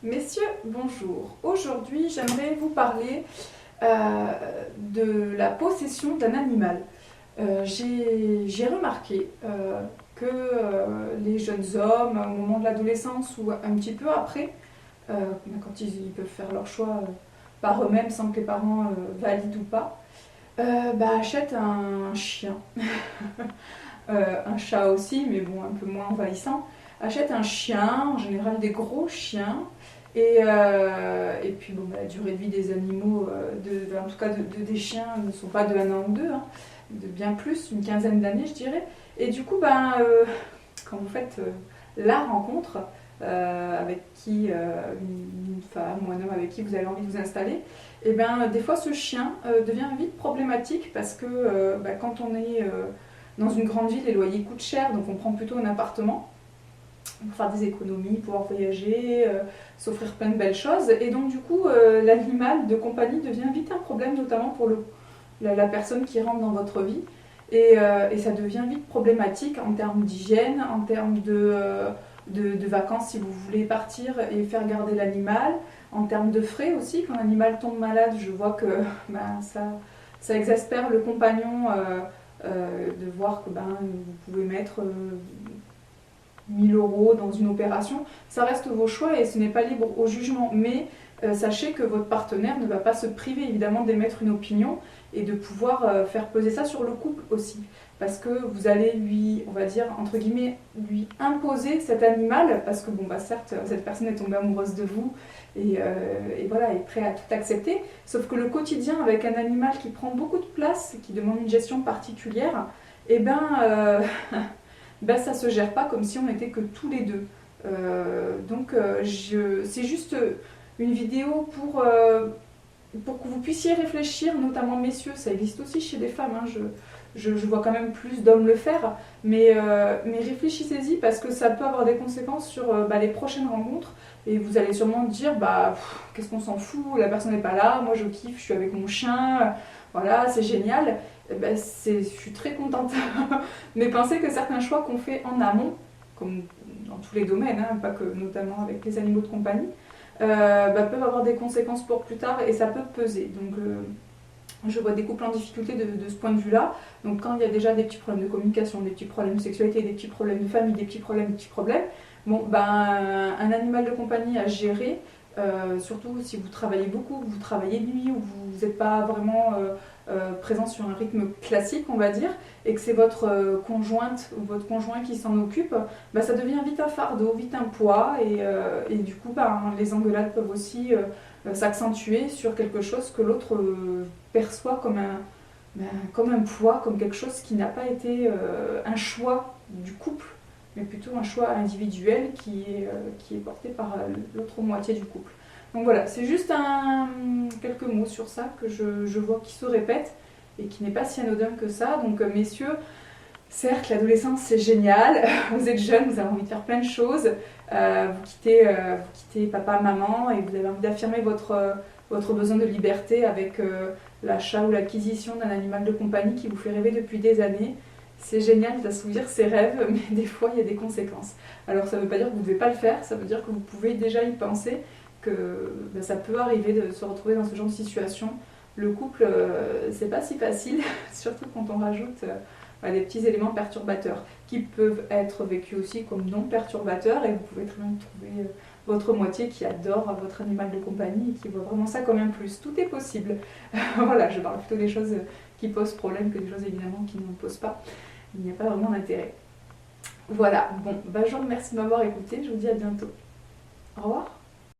Messieurs, bonjour. Aujourd'hui, j'aimerais vous parler de la possession d'un animal. J'ai remarqué que les jeunes hommes, au moment de l'adolescence ou un petit peu après, quand ils peuvent faire leur choix par eux-mêmes sans que les parents valident ou pas, achètent un chien, un chat aussi, mais bon, un peu moins envahissant, achètent un chien, en général des gros chiens. Et puis bon, la durée de vie des animaux, en tout cas des chiens, ne sont pas de un an ou deux, hein, de bien plus, une quinzaine d'années je dirais. Et du coup, quand vous faites la rencontre avec qui, une femme ou un homme avec qui vous avez envie de vous installer, et des fois ce chien devient vite problématique parce que quand on est dans une grande ville, les loyers coûtent cher, donc on prend plutôt un appartement pour faire des économies, pouvoir voyager, s'offrir plein de belles choses. Et donc du coup, l'animal de compagnie devient vite un problème, notamment pour la personne qui rentre dans votre vie. Et ça devient vite problématique en termes d'hygiène, en termes de vacances si vous voulez partir et faire garder l'animal, en termes de frais aussi. Quand l'animal tombe malade, je vois que ça exaspère le compagnon de voir que vous pouvez mettre 1000 € dans une opération. Ça reste vos choix et ce n'est pas libre au jugement. Mais sachez que votre partenaire ne va pas se priver évidemment d'émettre une opinion et de pouvoir faire peser ça sur le couple aussi. Parce que vous allez lui, on va dire, entre guillemets, lui imposer cet animal, parce que certes, cette personne est tombée amoureuse de vous et voilà, est prête à tout accepter. Sauf que le quotidien avec un animal qui prend beaucoup de place, qui demande une gestion particulière, ça se gère pas comme si on n'était que tous les deux. C'est juste une vidéo pour que vous puissiez réfléchir, notamment messieurs, ça existe aussi chez des femmes, hein, je vois quand même plus d'hommes le faire, mais réfléchissez-y parce que ça peut avoir des conséquences sur les prochaines rencontres et vous allez sûrement dire qu'est-ce qu'on s'en fout, la personne n'est pas là, moi je kiffe, je suis avec mon chien, voilà, c'est génial. Je suis très contente. Mais pensez que certains choix qu'on fait en amont, comme dans tous les domaines, hein, pas que notamment avec les animaux de compagnie, peuvent avoir des conséquences pour plus tard et ça peut peser. Donc je vois des couples en difficulté de ce point de vue-là. Donc quand il y a déjà des petits problèmes de communication, des petits problèmes de sexualité, des petits problèmes de famille, des petits problèmes, un animal de compagnie à gérer, surtout si vous travaillez beaucoup, vous travaillez de nuit ou vous n'êtes pas vraiment présent sur un rythme classique, on va dire, et que c'est votre conjointe ou votre conjoint qui s'en occupe, ça devient vite un fardeau, vite un poids, et du coup, les engueulades peuvent aussi s'accentuer sur quelque chose que l'autre perçoit comme un poids, comme quelque chose qui n'a pas été un choix du couple, mais plutôt un choix individuel qui est porté par l'autre moitié du couple. Donc voilà, c'est juste quelques mots sur ça que je vois qui se répètent et qui n'est pas si anodin que ça. Donc messieurs, certes l'adolescence c'est génial, vous êtes jeunes, vous avez envie de faire plein de choses, vous quittez papa, maman et vous avez envie d'affirmer votre besoin de liberté avec l'achat ou l'acquisition d'un animal de compagnie qui vous fait rêver depuis des années. C'est génial d'assouvir ses rêves, mais des fois il y a des conséquences. Alors ça ne veut pas dire que vous ne devez pas le faire, ça veut dire que vous pouvez déjà y penser, que ça peut arriver de se retrouver dans ce genre de situation. Le couple, c'est pas si facile, surtout quand on rajoute des petits éléments perturbateurs qui peuvent être vécus aussi comme non perturbateurs, et vous pouvez très bien trouver votre moitié qui adore votre animal de compagnie et qui voit vraiment ça comme un plus. Tout est possible. Voilà, je parle plutôt des choses qui posent problème que des choses évidemment qui n'en posent pas. Il n'y a pas vraiment d'intérêt. Voilà, bon, je vous remercie de m'avoir écouté, je vous dis à bientôt. Au revoir.